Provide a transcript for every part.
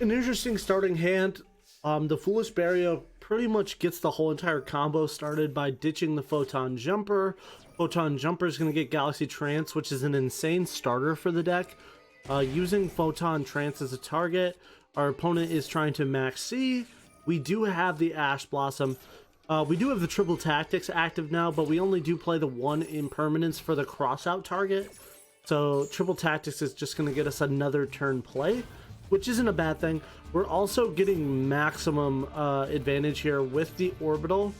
An interesting starting hand. The Foolish Barrier pretty much gets the whole entire combo started by ditching the Photon Jumper. Photon Jumper is going to get Galaxy Trance, which is an insane starter for the deck. Using Photon Trance as a target, our opponent is trying to Maxx C. We do have the Ash Blossom. We do have the Triple Tactics active now, but we only do play the one Impermanence for the Crossout target. So Triple Tactics is just going to get us another turn play, which isn't a bad thing. We're also getting maximum advantage here with the Orbital,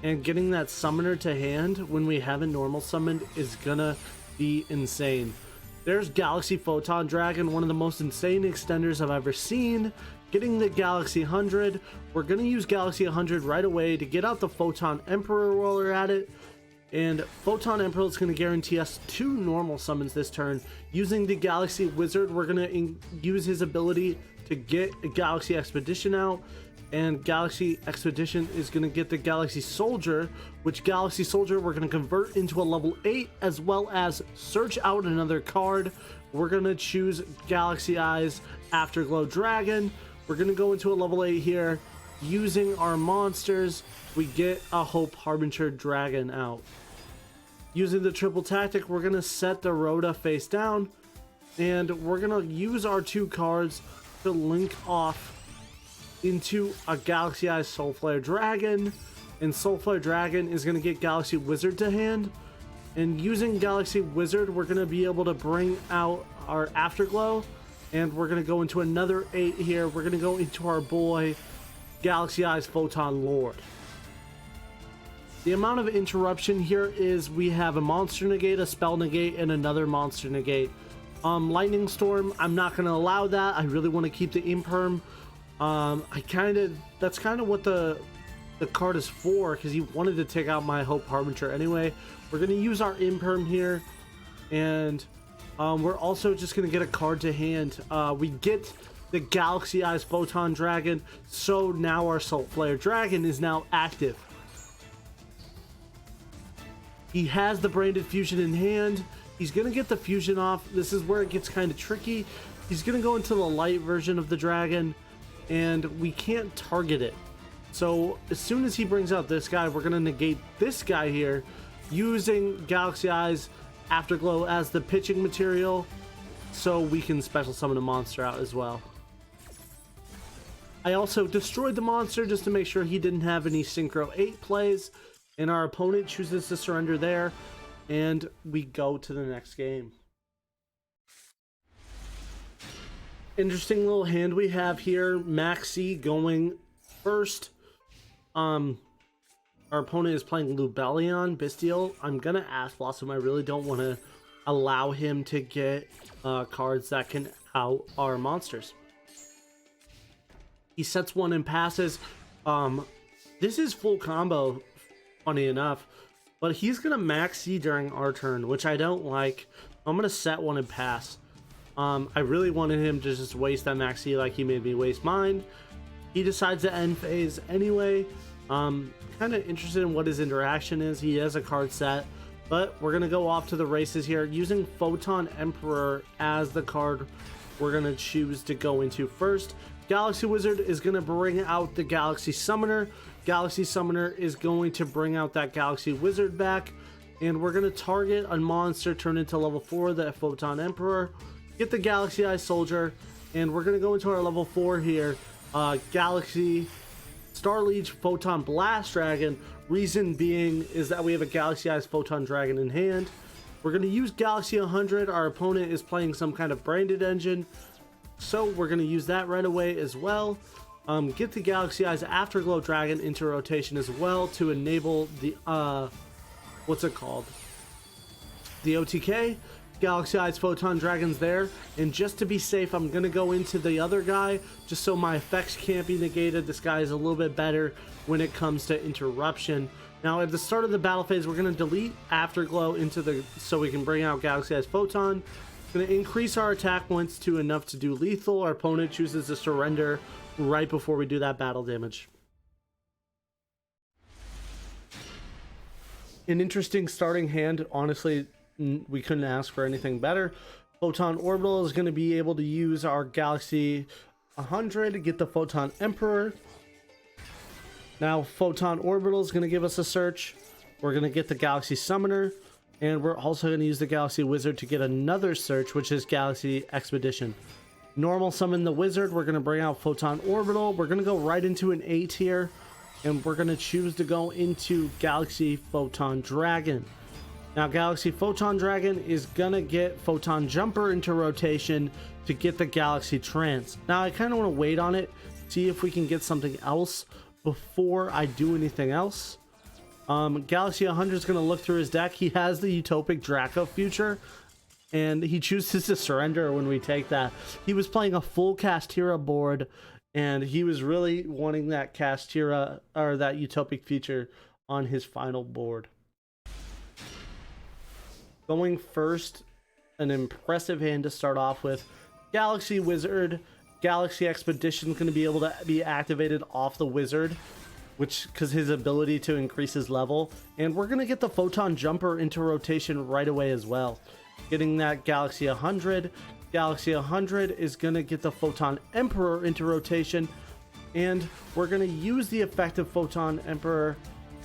and getting that Summoner to hand when we haven't normal summoned is gonna be insane. There's Galaxy Photon Dragon, one of the most insane extenders I've ever seen. Getting the Galaxy 100, we're gonna use Galaxy 100 right away to get out the Photon Emperor while we're at it. And Photon Emperor is going to guarantee us 2 normal summons this turn. Using the Galaxy Wizard, we're going to use his ability to get a Galaxy Expedition out. And Galaxy Expedition is going to get the Galaxy Soldier, which Galaxy Soldier we're going to convert into a level 8, as well as search out another card. We're going to choose Galaxy Eyes Afterglow Dragon. We're going to go into a level 8 here. Using our monsters, we get a Hope Harbinger Dragon out. Using the Triple Tactic, we're going to set the Rhoda face down, and we're going to use our 2 cards to link off into a Galaxy Eyes Soulflare Dragon, and Soulflare Dragon is going to get Galaxy Wizard to hand. And using Galaxy Wizard, we're going to be able to bring out our Afterglow, and we're going to go into another 8 here. We're going to go into our boy Galaxy Eyes Photon Lord. The amount of interruption here is we have a monster negate, a spell negate, and another monster negate. Lightning Storm, I'm not going to allow that. I really want to keep the Imperm. That's kind of what the card is for, because he wanted to take out my Hope Harbinger anyway. We're going to use our Imperm here, and we're also just going to get a card to hand. We get the Galaxy Eyes Photon Dragon, so now our Soulflare Dragon is now active. He has the Branded Fusion in hand. He's going to get the fusion off. This is where it gets kind of tricky. He's going to go into the light version of the dragon, and we can't target it. So as soon as he brings out this guy, we're going to negate this guy here using Galaxy Eyes Afterglow as the pitching material, so we can special summon a monster out as well. I also destroyed the monster just to make sure he didn't have any Synchro 8 plays, and our opponent chooses to surrender there, and we go to the next game. Interesting little hand we have here. Maxx C going first. Our opponent is playing Lubellion, Bystial. I'm gonna Ash Blossom. I really don't want to allow him to get cards that can out our monsters. He sets one and passes. This is full combo, funny enough, but he's gonna Maxx C during our turn, which I don't like. I'm gonna set one and pass. I really wanted him to just waste that Maxx C like he made me waste mine. He decides to end phase anyway. Kind of interested in what his interaction is. He has a card set, but we're gonna go off to the races here using Photon Emperor as the card we're gonna choose to go into first. Galaxy Wizard is gonna bring out the Galaxy Summoner. Galaxy Summoner is going to bring out that Galaxy Wizard back, and we're gonna target a monster, turn into level 4, the Photon Emperor, get the Galaxy Eye Soldier, and we're gonna go into our level 4 here. Galaxy Star Leech Photon Blast Dragon. Reason being is that we have a Galaxy Eyes Photon Dragon in hand. We're going to use Galaxy 100. Our opponent is playing some kind of branded engine, so we're going to use that right away as well. Get the Galaxy Eyes Afterglow Dragon into rotation as well to enable the what's it called? The OTK. Galaxy Eyes Photon Dragon's there, and just to be safe, I'm gonna go into the other guy just so my effects can't be negated. This guy is a little bit better when it comes to interruption. Now at the start of the battle phase, we're gonna delete Afterglow into the so we can bring out Galaxy Eyes Photon. Gonna increase our attack points to enough to do lethal. Our opponent chooses to surrender right before we do that battle damage. An interesting starting hand, honestly. We couldn't ask for anything better. Photon Orbital is going to be able to use our Galaxy 100 to get the Photon Emperor. Now Photon Orbital is going to give us a search. We're going to get the Galaxy Summoner, and we're also going to use the Galaxy Wizard to get another search, which is Galaxy Expedition. Normal summon the Wizard. We're going to bring out Photon Orbital. We're going to go right into an A tier, and we're going to choose to go into Galaxy Photon Dragon. Now Galaxy Photon Dragon is going to get Photon Jumper into rotation to get the Galaxy Trance. Now I kind of want to wait on it, see if we can get something else before I do anything else. Galaxy 100 is going to look through his deck. He has the Utopic Draco future, and he chooses to surrender when we take that. He was playing a full Kashtira board, and he was really wanting that Kashtira or that Utopic feature on his final board. Going first, an impressive hand to start off with. Galaxy Wizard. Galaxy Expedition is going to be able to be activated off the Wizard, which because his ability to increase his level. And we're going to get the Photon Jumper into rotation right away as well. Getting that Galaxy 100. Galaxy 100 is going to get the Photon Emperor into rotation. And we're going to use the effect of Photon Emperor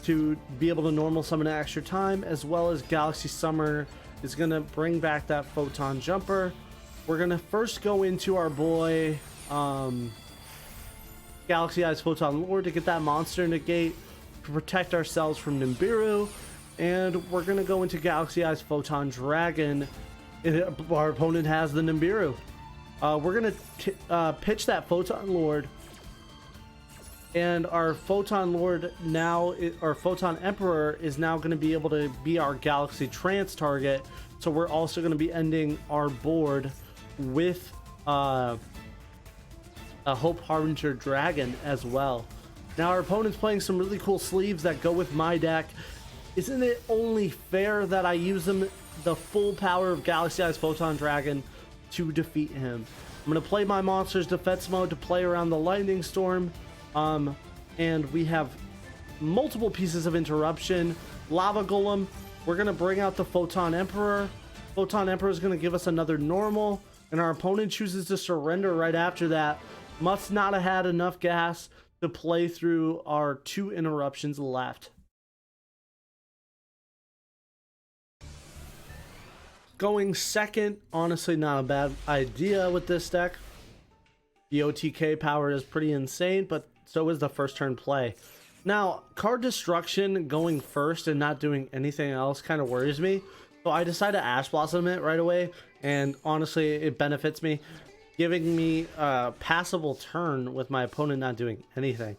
to be able to normal summon an extra time, as well as Galaxy Summoner is going to bring back that Photon Jumper. We're going to first go into our boy Galaxy Eyes Photon Lord to get that monster negate to protect ourselves from Nibiru, and we're going to go into Galaxy Eyes Photon Dragon. Our opponent has the Nibiru. We're going to pitch that Photon Lord, and our Photon Lord now, our Photon Emperor is now going to be able to be our Galaxy Trance target. So we're also going to be ending our board with a Hope Harbinger Dragon as well. Now our opponent's playing some really cool sleeves that go with my deck. Isn't it only fair that I use them, the full power of Galaxy Eyes Photon Dragon, to defeat him? I'm going to play my monsters defense mode to play around the Lightning Storm. And we have multiple pieces of interruption. Lava Golem. We're going to bring out the Photon Emperor. Photon Emperor is going to give us another normal, and our opponent chooses to surrender right after that. Must not have had enough gas to play through our 2 interruptions left. Going second, honestly not a bad idea with this deck. The OTK power is pretty insane, but so is the first turn play. Now, card destruction going first and not doing anything else kind of worries me. So I decided to Ash Blossom it right away, and honestly, it benefits me, giving me a passable turn with my opponent not doing anything.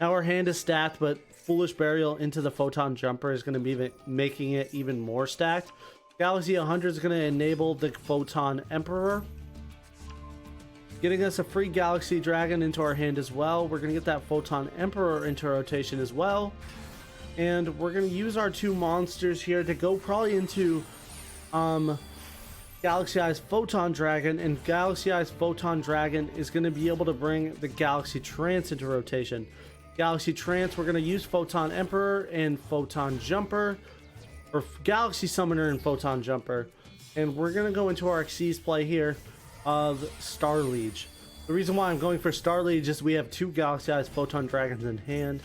Now our hand is stacked, but Foolish Burial into the Photon Jumper is going to be making it even more stacked. Galaxy 100 is going to enable the Photon Emperor, getting us a free Galaxy Dragon into our hand as well. We're going to get that Photon Emperor into rotation as well. And we're going to use our 2 monsters here to go probably into Galaxy Eyes Photon Dragon. And Galaxy Eyes Photon Dragon is going to be able to bring the Galaxy Trance into rotation. Galaxy Trance, we're going to use Photon Emperor and Photon Jumper, or Galaxy Summoner and Photon Jumper. And we're going to go into our Xyz play here of Star Liege. The reason why I'm going for Star Liege is we have 2 Galaxy Eyes Photon Dragons in hand.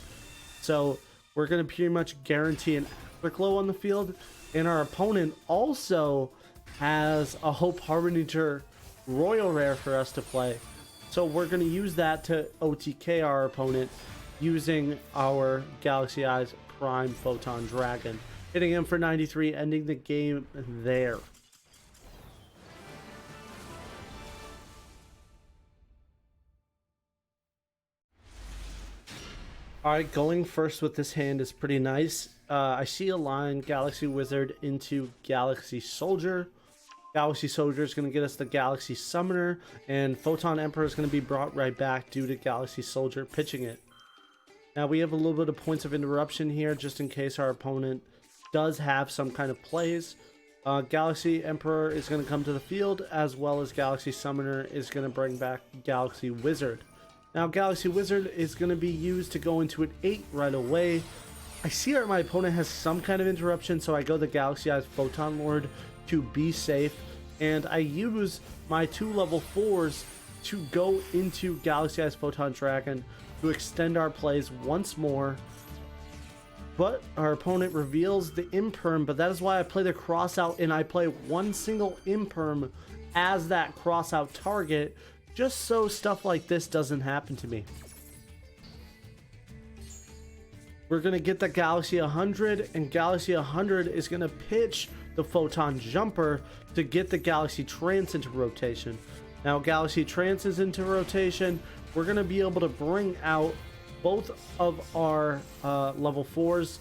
So we're going to pretty much guarantee an Afterglow on the field. And our opponent also has a Hope Harbinger Royal Rare for us to play. So we're going to use that to OTK our opponent using our Galaxy Eyes Prime Photon Dragon. Hitting him for 93, ending the game there. Alright, going first with this hand is pretty nice. I see a line Galaxy Wizard into Galaxy Soldier. Galaxy Soldier is going to get us the Galaxy Summoner, and Photon Emperor is going to be brought right back due to Galaxy Soldier pitching it. Now we have a little bit of points of interruption here just in case our opponent does have some kind of plays. Galaxy Emperor is going to come to the field, as well as Galaxy Summoner is going to bring back Galaxy Wizard. Now Galaxy Wizard is going to be used to go into an 8 right away. I see that my opponent has some kind of interruption, so I go the Galaxy Eyes Photon Lord to be safe, and I use my 2 level 4s to go into Galaxy Eyes Photon Dragon to extend our plays once more. But our opponent reveals the Imperm, but that is why I play the Crossout, and I play one single Imperm as that Crossout target, just so stuff like this doesn't happen to me. We're going to get the Galaxy 100, and Galaxy 100 is going to pitch the Photon Jumper to get the Galaxy Trance into rotation. Now Galaxy Trance is into rotation. We're going to be able to bring out both of our level 4s,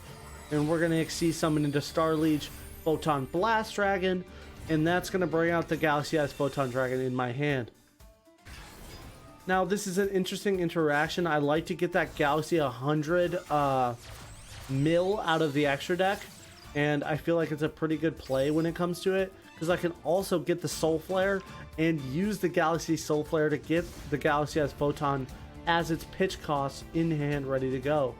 and we're going to XC summon into Star Leech Photon Blast Dragon, and that's going to bring out the Galaxy Eyes Photon Dragon in my hand. Now this is an interesting interaction. I like to get that Galaxy 100 mill out of the extra deck, and I feel like it's a pretty good play when it comes to it, because I can also get the Soul Flare and use the Galaxy Soul Flare to get the Galaxy Eyes Photon as its pitch costs in hand ready to go.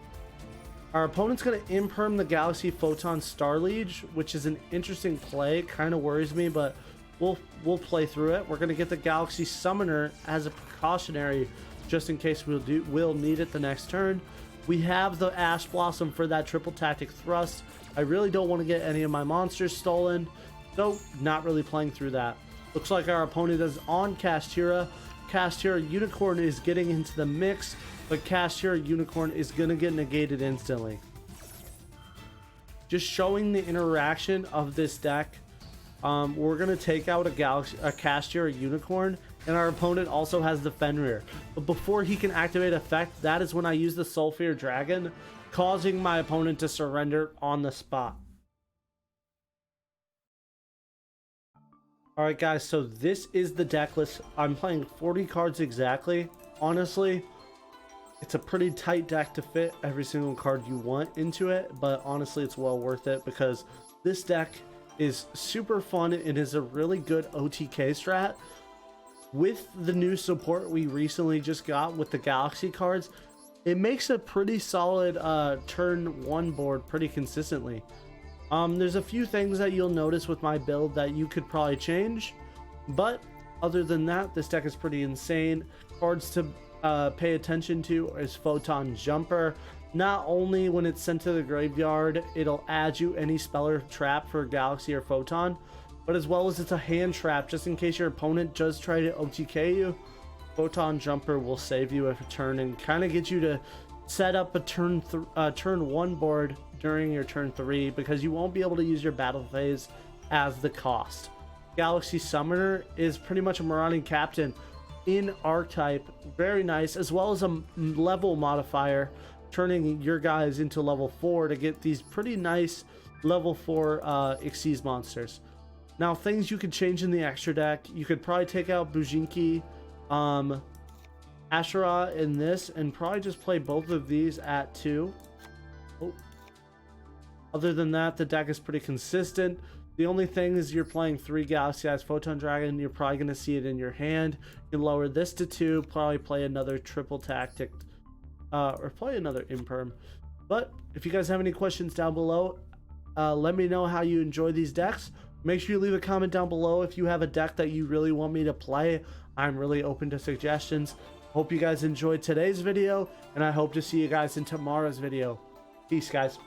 Our opponent's going to Imperm the Galaxy Photon Star Leech, which is an interesting play. Kind of worries me, but we'll play through it. We're going to get the Galaxy Summoner as a precautionary, just in case we'll need it the next turn. We have the Ash Blossom for that triple tactic thrust. I really don't want to get any of my monsters stolen, so not really playing through that. Looks like our opponent is on Kashtira. Kashtira Unicorn is getting into the mix, but Kashtira Unicorn is going to get negated instantly. Just showing the interaction of this deck, we're going to take out a Kashtira Unicorn, and our opponent also has the Fenrir. But before he can activate effect, that is when I use the Sulfur Dragon, causing my opponent to surrender on the spot. Alright guys, so this is the deck list. I'm playing 40 cards exactly. Honestly, it's a pretty tight deck to fit every single card you want into it, but honestly it's well worth it because this deck is super fun. It is a really good OTK strat. With the new support we recently just got with the Galaxy cards, it makes a pretty solid turn 1 board pretty consistently. There's a few things that you'll notice with my build that you could probably change, but other than that, this deck is pretty insane. Cards to pay attention to is Photon Jumper. Not only when it's sent to the graveyard, it'll add you any spell or trap for Galaxy or Photon, but as well as it's a hand trap, just in case your opponent does try to OTK you. Photon Jumper will save you a turn and kind of get you to set up a turn 1 board during your turn 3, because you won't be able to use your battle phase as the cost. Galaxy Summoner is pretty much a Marauding Captain in archetype, very nice, as well as a level modifier, turning your guys into level 4 to get these pretty nice level 4 Xyz monsters. Now, things you could change in the extra deck, you could probably take out Bujinki, Asherah in this, and probably just play both of these at 2. Oh. Other than that, the deck is pretty consistent. The only thing is you're playing 3 Galaxy Eyes Photon Dragon, you're probably going to see it in your hand. You can lower this to 2, probably play another triple tactic, or play another Imperm. But if you guys have any questions down below, let me know how you enjoy these decks. Make sure you leave a comment down below if you have a deck that you really want me to play. I'm really open to suggestions. Hope you guys enjoyed today's video, and I hope to see you guys in tomorrow's video. Peace, guys.